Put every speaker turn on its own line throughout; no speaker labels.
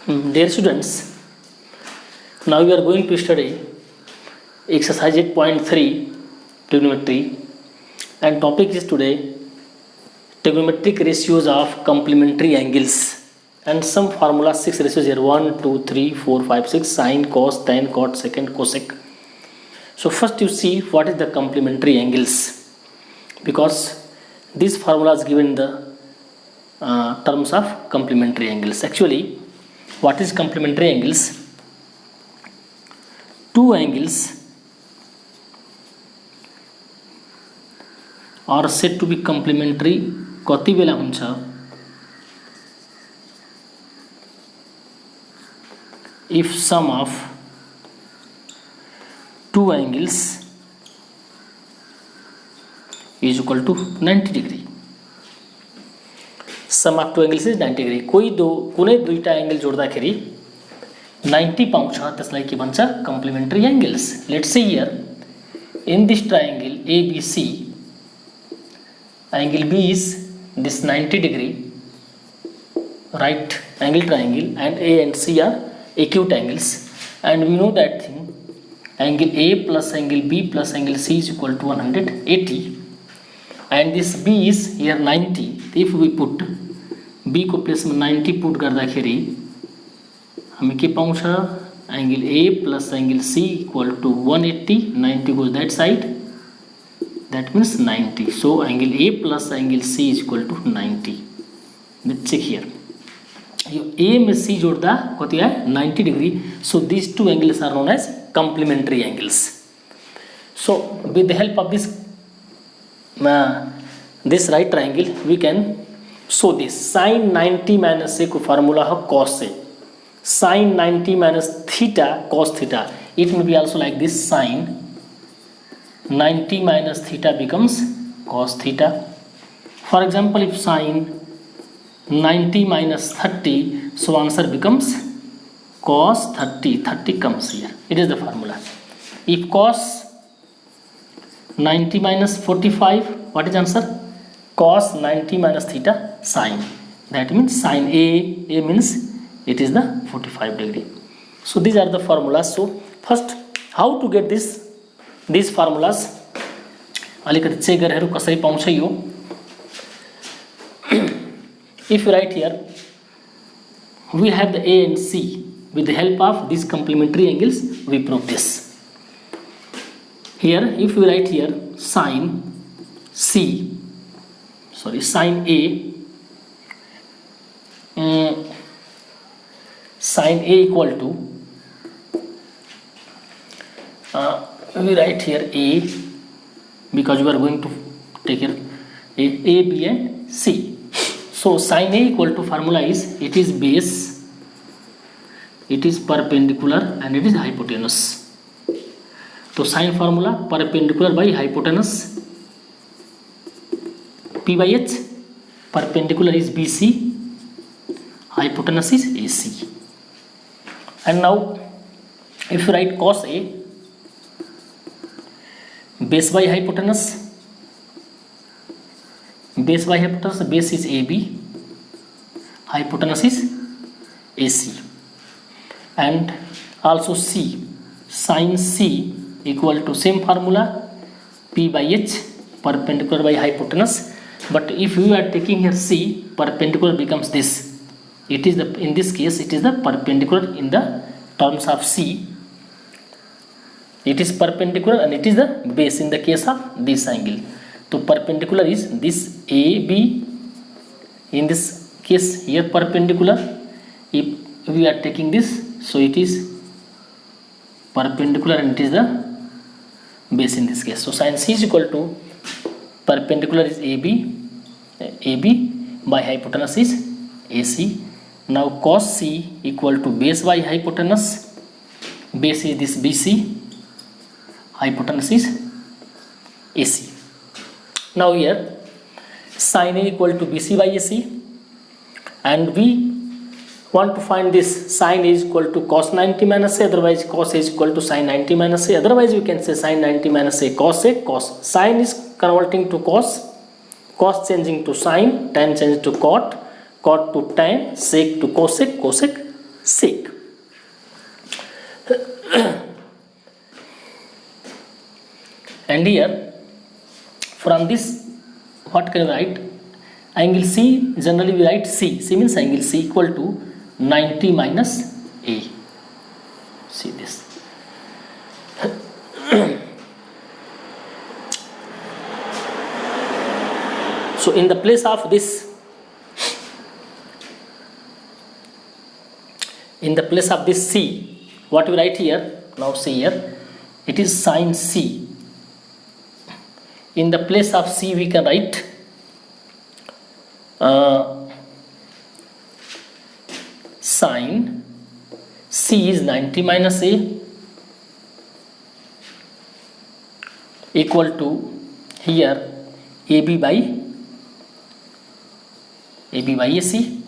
Dear students, now we are going to study exercise 8.3 trigonometry, and topic is today trigonometric ratios of complementary angles and some formula 6 ratios here 1 2 3 4 5 6 sine cos tan cot secant cosec. So first you see what is the complementary angles, because this formula is given in the terms of complementary angles. Actually, what is complementary angles? Two angles are said to be complementary कति बेला हुन्छ if sum of two angles is equal to 90 degree. Sum of two angles is 90 degree. कुनै दुईटा angle जोड्दाखेरि 90 पाउँछ त्यसलाई के भन्छ? complementary angles. Let's say here in this triangle ABC, angle B is this 90 degree right angle triangle, and A and C are acute angles, and we know that thing, angle A plus angle B plus angle C is equal to 180, and this B is here 90. If we put B को place में 90 put गर्दाखेरि हामी के पाउँछ? Angle A plus angle C equal to 180. 90 goes that side, that means 90. So angle A plus angle C is equal to 90. Let's check here. Yo A में C जोड्दा कति आयो? 90 degree. So these two angles are known as complementary angles. So with the help of this right triangle we can show this. Sin 90 minus A को formula है cos A. Sin 90 minus theta cos theta. It may be also like this. Sin 90 minus theta becomes cos theta. For example, if sin 90 minus 30, so answer becomes cos 30. 30 comes here. It is the formula. If cos 90 minus 45, what is answer? Cos 90 minus theta sin. That means sin A means it is the 45 degree. So these are the formulas. So first, how to get these formulas? अलिकति check गरेर कसरी पाउँछ यो? If you write here, we have the A and C. With the help of these complementary angles, we prove this. Here, if we write here sin A, sin A equal to we write here A, because we are going to take here A, B and C. So sin A equal to formula is, it is base, it is perpendicular, and it is hypotenuse. So sin formula perpendicular by hypotenuse, P by H. Perpendicular is BC, hypotenuse is AC. And now if you write cos A, base by hypotenuse, base is AB, hypotenuse is AC. And also C, sin C equal to same formula, P by H, perpendicular by hypotenuse. But if you are taking here C, perpendicular becomes this. It is in this case it is the perpendicular in the terms of C. It is perpendicular and it is the base in the case of this angle. So perpendicular is this AB. In this case here perpendicular. If we are taking this, so it is perpendicular and it is the base in this case. So sin C is equal to perpendicular is AB by hypotenuse is AC. Now cos C equal to base by hypotenuse. Base is this BC. Hypotenuse is AC. Now here sin A equal to BC by AC, and we want to find this sin A is equal to cos 90 minus A, otherwise cos A is equal to sin 90 minus A, otherwise we can say sin 90 minus A, cos. Sin is converting to cos, cos changing to sin, tan changing to cot, cot to tan, sec to cosec, cosec sec. And here from this what can we write? Angle C, generally we write C. C means angle C equal to 90 minus A. See this. So in the place of this, C, what we write here? Now see here, it is sine C. In the place of C we can write sine C is 90 minus A equal to here AB by AC,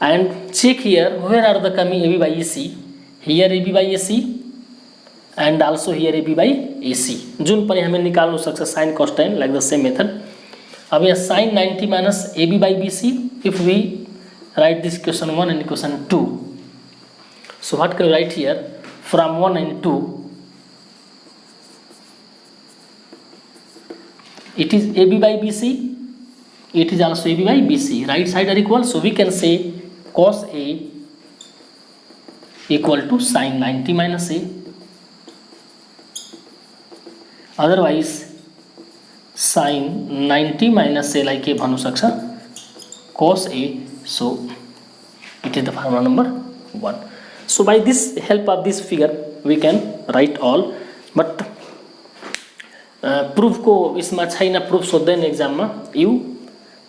and check here where are the coming AB by AC. Here AB by AC and also here AB by AC. जुन पनि हमें निकाल्नु सक्छ sin cos tan like the same method. अब यहाँ sin 90 minus AB by BC, if we write this equation 1 and equation 2, so what can we write here? From 1 and 2 it is AB by BC, it is also AB by BC, right side are equal, so we can say cos A equal to sin 90 minus A. Otherwise sin 90 minus A like के भन्नु सक्छ cos A, so it is the formula number 1. So by this help of this figure we can write all, but proof को इसमा छैन, proof सोध्दैन exam मा. You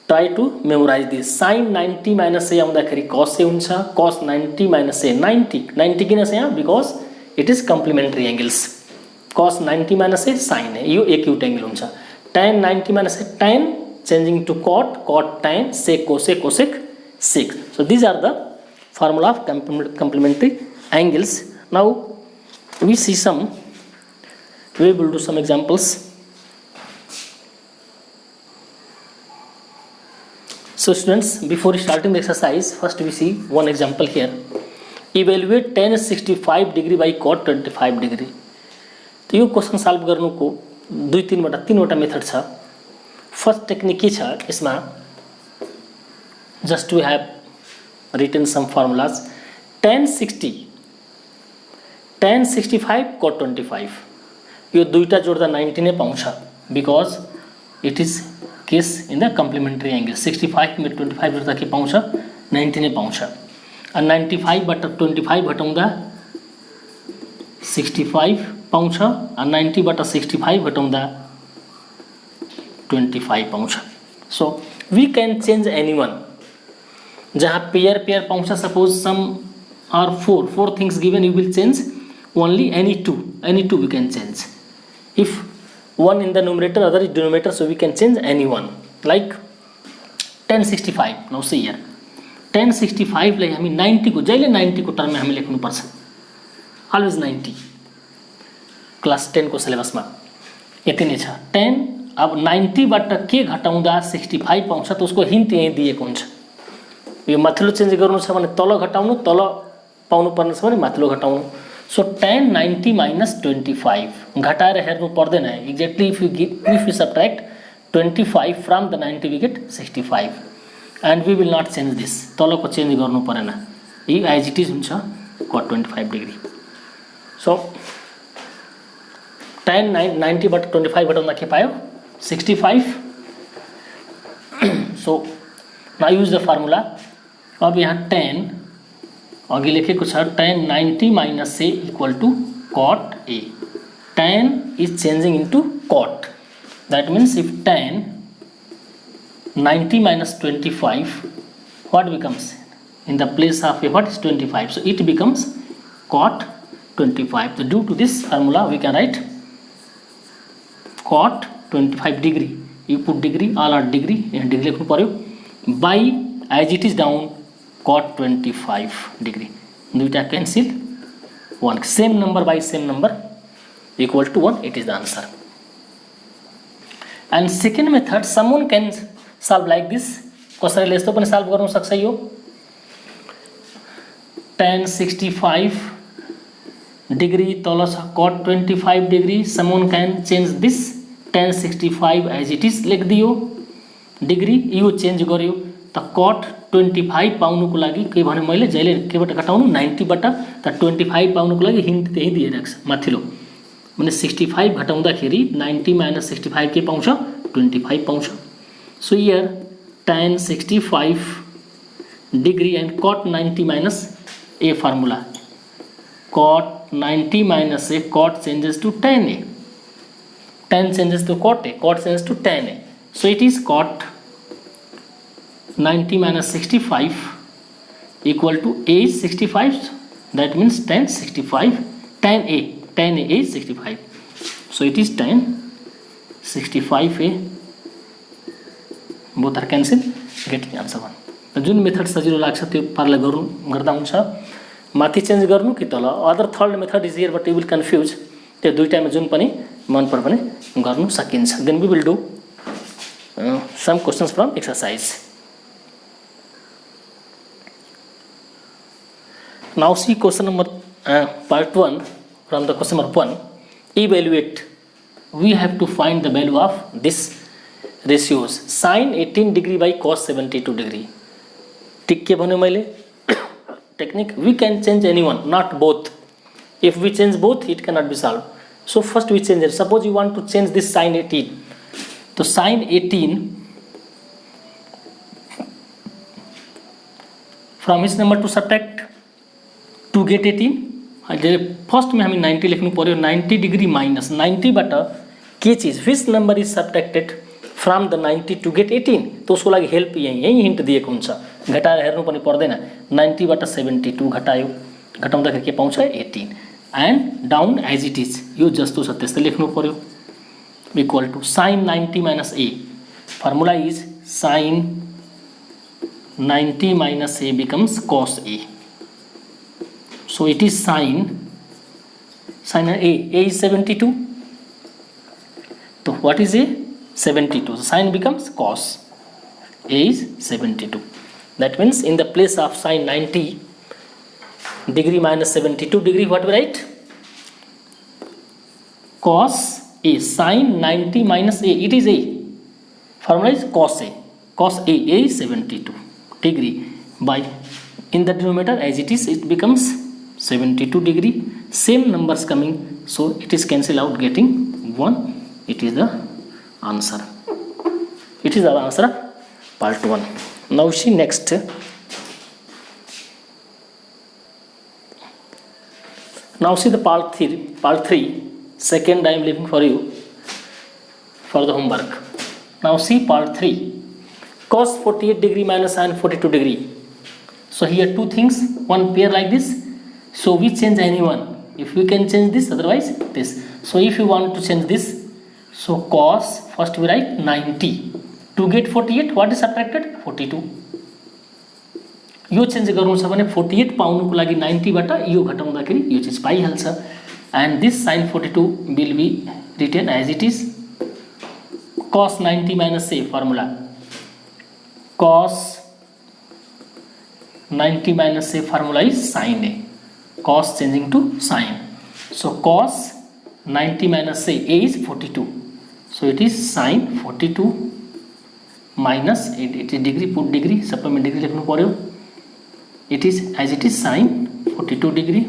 try to memorize this. sin 90 minus A आउँदाखेरि cos A हुन्छ, cos 90 minus A 90 किन छ यहाँ? Because it is complementary angles. cos 90 minus A sin A, yo acute angle हुन्छ. tan 90 minus A tan changing to cot tan, sec cosec sec. So these are the formula of complementary angles. Now we see we will do some examples. So students, before starting the exercise, first we see one example here. Evaluate tan 65 degree by cot 25 degree. तो यो question solve गर्नुको तीनवटा method छ. First technique के छ यसमा? Just we have written some formulas. tan 60 tan 65 cot 25, यो दुईटा जोड्दा 90 नै पाउँछ, because it is case in the complementary angle. 65 में 25 जोड्दा के पाउँछ? 90 नै पाउँछ. 95 बाट 25 घटाउँदा 65 पाउँछ, 90 बाट 65 घटाउँदा 25 पाउँछ. So we can change any one. जहाँ पेयर पाउँछ, suppose some are four things given, you will change only any two we can change. If one in the numerator, other is denominator, so we can change any one. Like tan 65. now see here tan 65 लाई हामी 90 को जहिले 90 को term में हामी लेख्नु पर्छ. always 90 class 10 को syllabus में यति नै छ. tan अब 90 बाट के घटाउँदा 65 पाउँछ, त उसको हिन्ट यही दिएको हुन्छ. यो माथिल्लो चेन्ज गर्नु छ भने तल घटाउनु, तल पाउनु पर्ने छ भने माथिल्लो घटाउनु. So tan 90 minus 25 घटाएर हेर्नु पर्दैन. Exactly if you subtract 25 from the 90 we get 65, and we will not change this. तलको चेन्ज गर्नु परेन, यो as it is हुन्छ cot 25 degree. So tan 90 बाट 25 घटाउँदा के पायो? 65. So now use the formula. अब यहाँ tan अघि लेखेको छ tan 90 minus A equal to cot A. tan is changing into cot. That means if tan 90 minus 25, what becomes? In the place of A, what is 25? So it becomes cot 25. So due to this formula we can write cot 25 degree. You put degree, all are degree, and degree लेख्नु पर्यो, by as it is down cot 25 degree. दुईटा cancel, one same number by same number equal to 1. It is the answer. And second method, someone can solve like this. कसैले यस्तो पनि solve गर्न सक्छ. यो tan 65 degree तल छ cot 25 degree. Someone can change this tan 65 as it is लेख दियो degree यो change गर्यो त cot 25 पाउनुको लागि के भने मैले जहिले केबाट घटाउनु 90 बाट त 25 पाउनुको लागि हिन्ट त्यही दिइरहेको छ माथिल्लो भने 65 घटाउँदाखेरि 90 - 65 के पाउँछ 25 पाउँछ. So here tan 65 degree and cot 90 minus a formula. Cot 90 minus a, cot changes to tan a. Tan changes to cot a, cot changes to tan a. So it is cot 90 minus 65 equal to a is 65. That means tan 65, tan a is 65. So it is tan 65a. Both are cancelled. Getting answer 1. त जुन method सजिलो लाग्छ त्यो पारले गर्दा हुन्छ. माथि change गर्नु कि तल other third method is here but you will confuse. त्यो दुईटामा जुन पनि मन पर्यो भने गर्नु सकिन्छ. Then we will do some questions from exercise. Now see question number part 1 from the question number 1. Evaluate. We have to find the value of this ratios. Sin 18 degree by cos 72 degree. ठीक के भन्यो मैले technique. We can change anyone, not both. If we change both, it cannot be solved. So first we change it. Suppose you want to change this sin 18. तो sin 18 from which number to subtract to get 18. First में हमें 90 लेख्नु पर्यो. 90 degree minus 90 बाट के चीज which number is subtracted from the 90 to get 18. तो उसको लागि हेल्प यही हिन्ट दिएको हुन्छ. घटाएर हेर्नु पनि पर्दैन. 90 बाट 72 घटायो घटाउँदाखेरि के पाउँछ 18 and down as it is यो जस्तो छ त्यस्तै लेख्नु पर्यो. Equal to sin 90 minus a. Formula is sin 90 minus a becomes cos a. So it is sin a is 72. So what is a 72? So sin becomes cos. A is 72. That means in the place of sin 90 degree minus 72 degree, what we write? Cos a. Sin 90 minus a. It is a. Formula is cos a. Cos a is 72 degree by in the denominator as it is it becomes 72 degree. Same numbers coming, so it is cancel out getting 1. It is the answer. It is our answer part 1. Now see next. Now see the part 3. Second I am leaving for you for the homework. Now see part 3. Cos 48 degree minus sin 42 degree. So here two things, one pair like this. So we change anyone. If we can change this, otherwise this. So if you want to change this, so cos first we write 90 to get 48. What is subtracted? 42. Yo change गर्नु छ भने 48 पाउनुको लागि 90 बाट यो घटाउँदाखेरि यो चीज पाइहाल्छ. And this sin 42 will be written as it is cos 90 minus a. formula cos 90 minus a formula is sin a. Cos changing to sin. So cos 90 minus a is 42. So it is sin 42 minus it is degree, put degree, supplement degree लेख्नु पर्यो. It is as it is sin 42 degree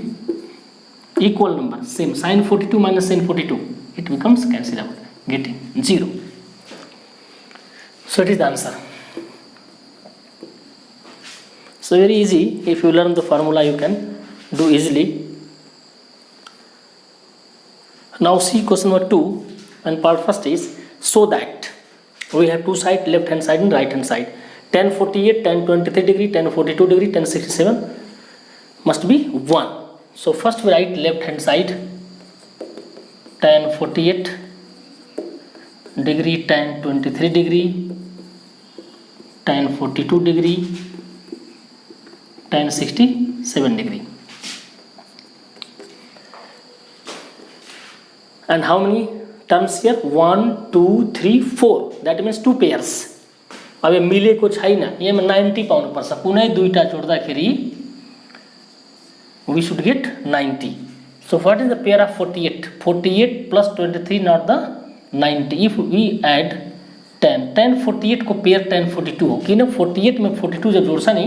equal number same sin 42 minus sin 42 it becomes cancel out getting 0. So it is the answer. So very easy. If you learn the formula you can do easily. Now see question number 2 and part first is so that we have two sides, left hand side and right hand side. Tan 48, tan 23 degree, tan 42 degree, tan 67 must be 1. So first we write left hand side tan 48 degree, tan 23 degree, tan 42 degree, tan 67 degree. And how many terms here? 1, 2, 3, 4. That means two pairs. अब मिलेको छैन. यहाँ 90 पाउनु पर्छ. कुनै दुईटा जोड्दाखेरि we should get 90. So what is the pair of 48? 48 plus 23 not the 90. If we add 10 48 को pair 10 42 हो किन 48 में 42 जब जोड्छ नि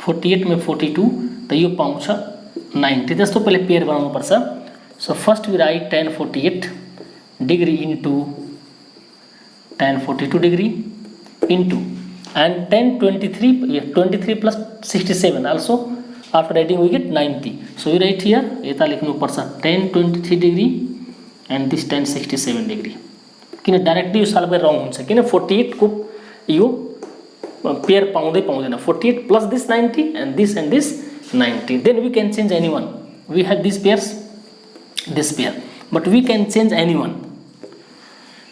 48 में 42 त यो पाउँछ 90. त्यस्तो पहिले पेयर बनाउनु पर्छ. So first we write 10 48 degree into 10 42 degree into and 10 23 plus 67 also after writing we get 90. So we write here यता लेख्नु पर्छ 10 23 degree and this 10 67 degree. किन डाइरेक्टली यो सल्भ गरेर रङ हुन्छ किन 48 को यो पेयर पाउँदैन 48 plus this 90 and this 90. Then we can change anyone. We have these pairs, this pair, but we can change anyone.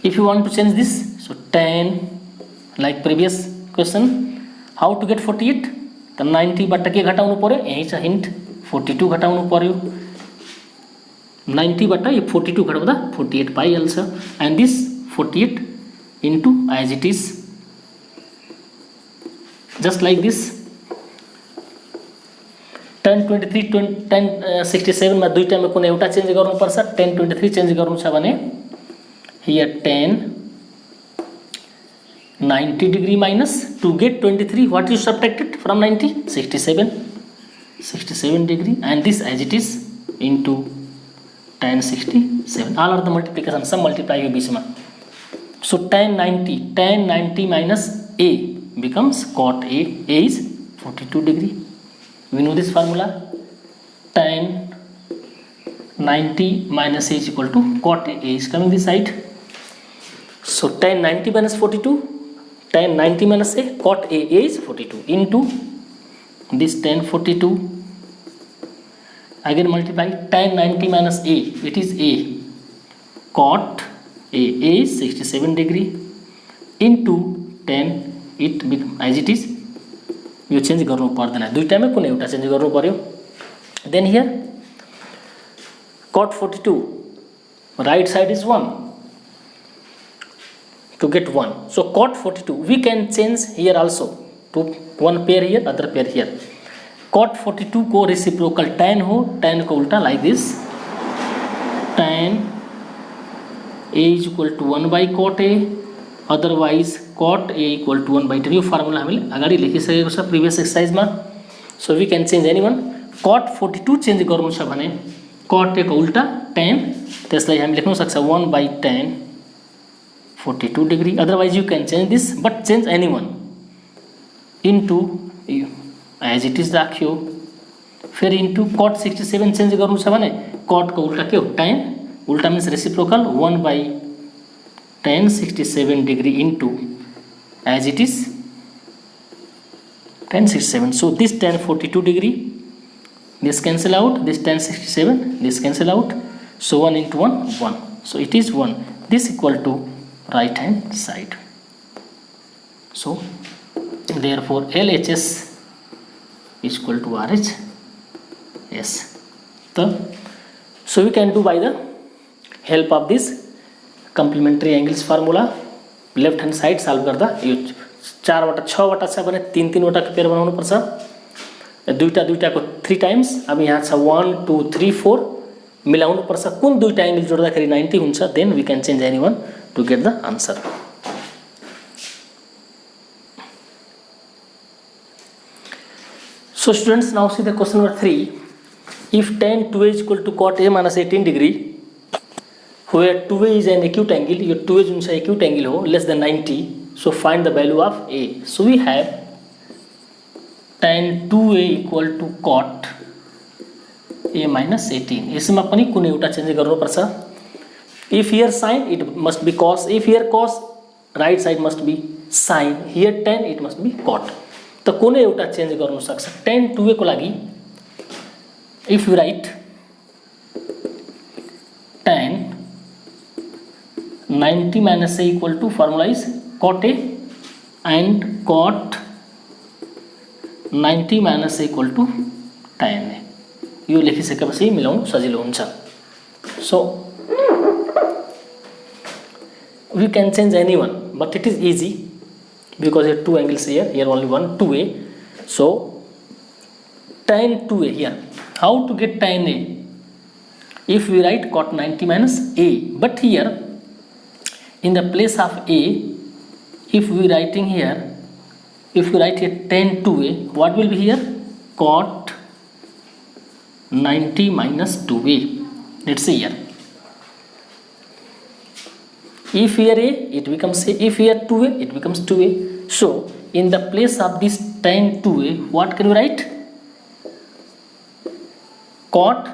If you want to change this, so 10 like previous question, how to get 48? त 90 बाट के घटाउनु पर्यो यही छ hint 42 घटाउनु पर्यो 90 बाट यो 42 घटाउँदा 48 पाइहाल्छ. And this 48 into as it is just like this 10 23 10 67 मा दुईटामा कुनै एउटा चेन्ज गर्नुपर्छ. 10 23 चेन्ज गर्नु छ भने here 10 90 degree minus to get 23 what you subtracted from 90 67 degree and this as it is into 10 67 all are the multiplication sum multiply यो बीच में. So 10 90 minus a becomes cot a is 42 degree. We know this formula 10 90 minus a is equal to cot a is coming this side. So 10 90 minus 42 10 90 minus a cot a is 42 into this 10 42 again multiply 10 90 minus a it is a cot a is 67 degree into 10 it become as it is यो change गर्नु पर्दैन दुईटामै कुनै एउटा change गर्नु पर्यो. Then here cot 42 right side is 1 to get 1. So cot 42 we can change here also to one pair here other pair here. Cot 42 को reciprocal tan हो tan को उल्टा like this tan a is equal to 1 by cot a otherwise cot a equal to 1 by tan. यो formula हामीले अगाडि लेखिसकेको छ previous एक्सरसाइजमा. So we can change anyone. cot 42 change गर्नु छ भने cot a को उल्टा tan त्यसलाई हामी लेख्न सक्छ 1 by tan 42 degree. Otherwise you can change this but change anyone into as it is राख्यो. फिर into cot 67 चेन्ज गर्नु छ भने cot को उल्टा के हो tan उल्टा means reciprocal 1 by tan 67 degree into as it is tan 67. So this tan 42 degree this cancel out this tan 67 this cancel out. So 1 into 1 1. So it is 1. This equal to right hand side. So therefore LHS is equal to RHS. So we can do by the help of this complementary angles formula left hand side solve गर्दा यो 4 वटा 6 वटा छ भने 3 वटा pair बनाउनु पर्छ दुईटाको 3 times. अब यहाँ छ 1 2 3 4 मिलाउनु पर्छ कुन दुईटा एंगल जोड्दाखेरि 90 हुन्छ. Then we can change anyone to get the answer. So students now see the question number 3. If tan 2a is equal to cot a minus 18 degree where 2a is an acute angle your 2a जुन छ acute angle हो less than 90 so find the value of a. So we have tan 2a equal to cot a minus 18. यसमा पनि कुनै एउटा change गर्नु पर्छ. If here sin it must be cos. If here cos right side must be sin. Here tan it must be cot. त कुनै एउटा change गर्नु सक्छ. tan 2a को लागि if you write tan 90 minus a equal to formula is cot a and cot 90 minus a equal to tan a. यो लेखिसकेपछि मिलाउनु सजिलो हुन्छ. So we can change anyone but it is easy because here two angles here only one 2a. So tan 2a here how to get tan A? If we write cot 90 minus A, but here in the place of A, if we write here tan 2A, what will be here? Cot 90 minus 2A. Let's see here. If here A, it becomes A. If here 2A, it becomes 2A. So in the place of this tan 2A, what can we write? Cot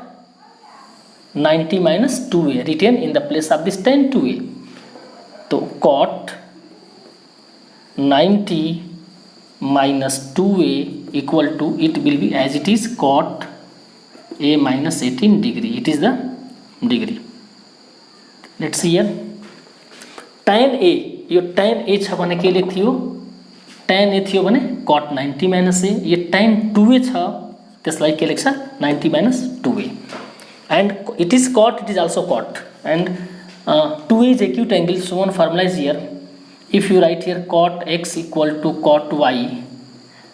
90 minus 2A written in the place of this tan 2A. So cot 90 minus 2A equal to, it will be as it is, cot A minus 18 degree. It is the degree. Let's see here. Tan A, yo tan A छ भने के लेख्थ्यो? tan A थियो भने cot 90 minus A. Yo tan 2A छ, त्यसलाई के लेख्छ? 90 minus 2A. And it is cot, it is also cot. And 2A is acute angle, so one formula is here. If you write here cot x equal to cot y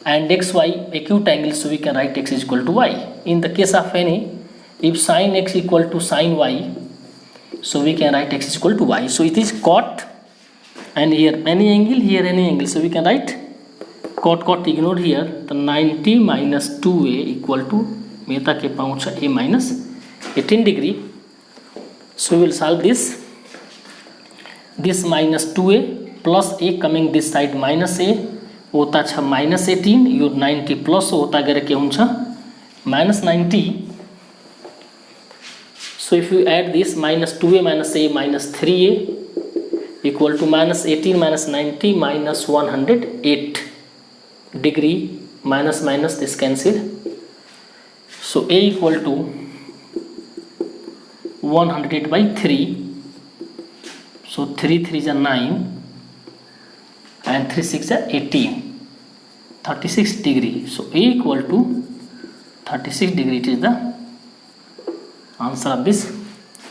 and xy acute angle, so we can write x is equal to y. In the case of any, if sin x equal to sin y, so we can write x is equal to y. So it is cot, and here any angle, here any angle, so we can write cot ignored here, the 90 minus 2a equal to मेता के पाउँछ a minus 18 degree. So we will solve this minus 2a plus a coming this side minus a होता छ minus 18, यो 90 plus होता गएर के हुन्छ minus 90. So if you add this minus 2a minus a minus 3a equal to minus 18 minus 90 minus 108 degree, minus minus this cancel. So a equal to 108 by 3. So 3 3 is a 9 and 3 6 is a 18, 36 degree. So a equal to 36 degree. It is the answer of this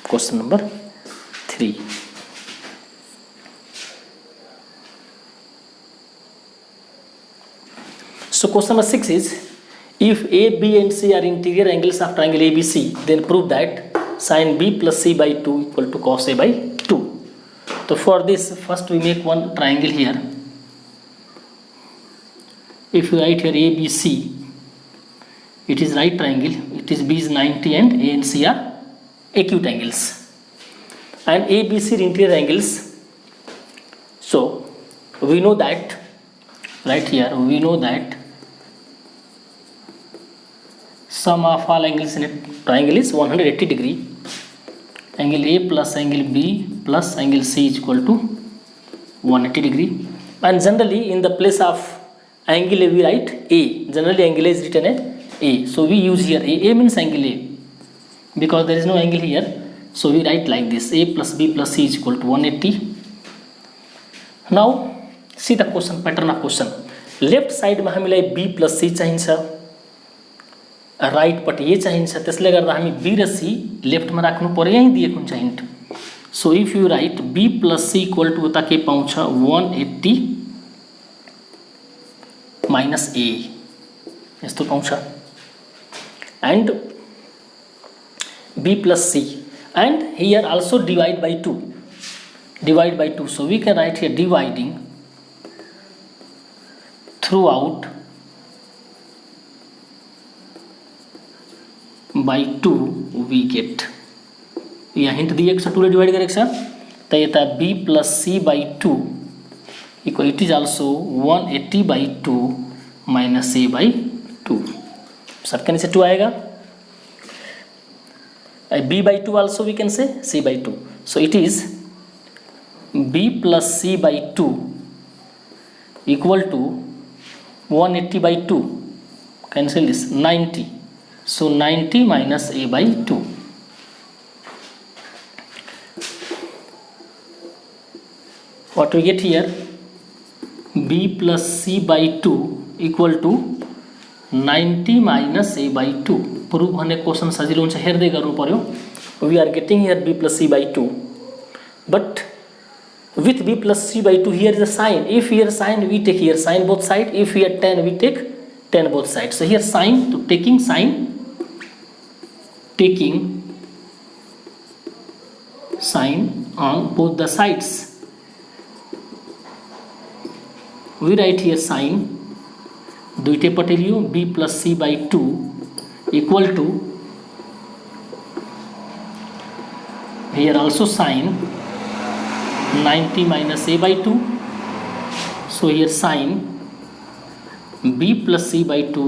question number 3. So question number 6 is, if A, B and C are interior angles of triangle ABC, then prove that sin B plus C by 2 equal to cos A by 2. So for this, first we make one triangle here. If you write here ABC, it is right triangle, it is B is 90 and A and C are acute angles. And ABC are interior angles. So we know that, right here, we know that sum of all angles in a triangle is 180 degree. Angle A plus angle B plus angle C is equal to 180 degree. And generally in the place of angle A we write A. Generally angle A is written as A. So we use here A. A means angle A. Because there is no angle here. So we write like this. A plus B plus C is equal to 180. Now see the question, pattern of question. Left side में हामीलाई B plus C चाहिन्छ, right पट्टि ए चाहिन्छ, त्यसले गर्दा हामी B र C left मा राख्नु पर्यो, यही दिएको हुन्छ hint. So if you write B plus C equal to उता के पाउँछ 180 minus A, यस्तो पाउँछ. And B plus C, and here also divide by 2. Divide by 2. So we can write here dividing throughout by 2 we get. यहाँ hint दिएको छ, 2 ले divide गरेको छ, त यता B plus C by 2 equal, it is also 180 by 2 minus A by 2. सबके नीचे 2 आएगा. B by 2 also we can say C by 2. So it is B plus C by 2 equal to 180 by 2. Cancel this, 90. So 90 minus A by 2. What we get here? B plus C by 2 equal to 90 minus A by 2. Proof भन्ने question सजिलो हुन्छ, हेर्दै गर्नु पर्यो. We are getting here B plus C by 2. But with B plus C by 2, here is a sign. If here sign, we take here sign both side. If here tan, we take tan both sides. So here sign, to taking sign, taking sine on both the sides. We write here sine दुईटे पटे लियो b plus c by 2 equal to here also sine 90 minus a by 2. So here sine b plus c by 2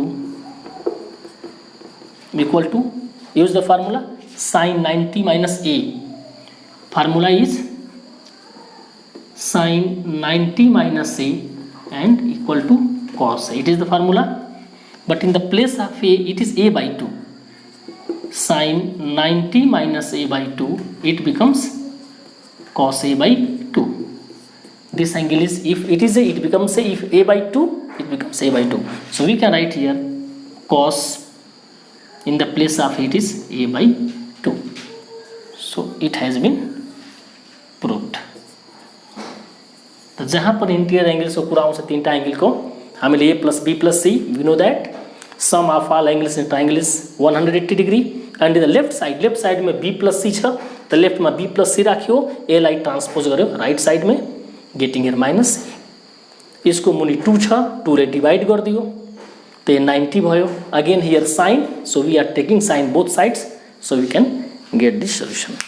equal to, use the formula sine 90 minus a. Formula is sine 90 minus a and equal to cos a. It is the formula, but in the place of a it is a by 2. Sine 90 minus a by 2, it becomes cos a by 2. This angle is, if it is a, it becomes a, if a by 2, it becomes a by 2. So we can write here cos, in the place of it is a by 2. So it has been proved. तो जहाँ पर interior angles को पूरा आउँछ तीनटा angle को हामीले a plus b plus c, we know that sum of all angles in triangle is 180 degree. and in the left side में b plus c छ, त लेफ्ट में b plus c राख्यो, a लाई ट्रांसपोज गर्यो right side में, getting here minus a. यसको मुनि 2 छ, 2 ले डिवाइड गरिदियो त 90 भयो. Again here sine, so we are taking sine both sides, so we can get this solution.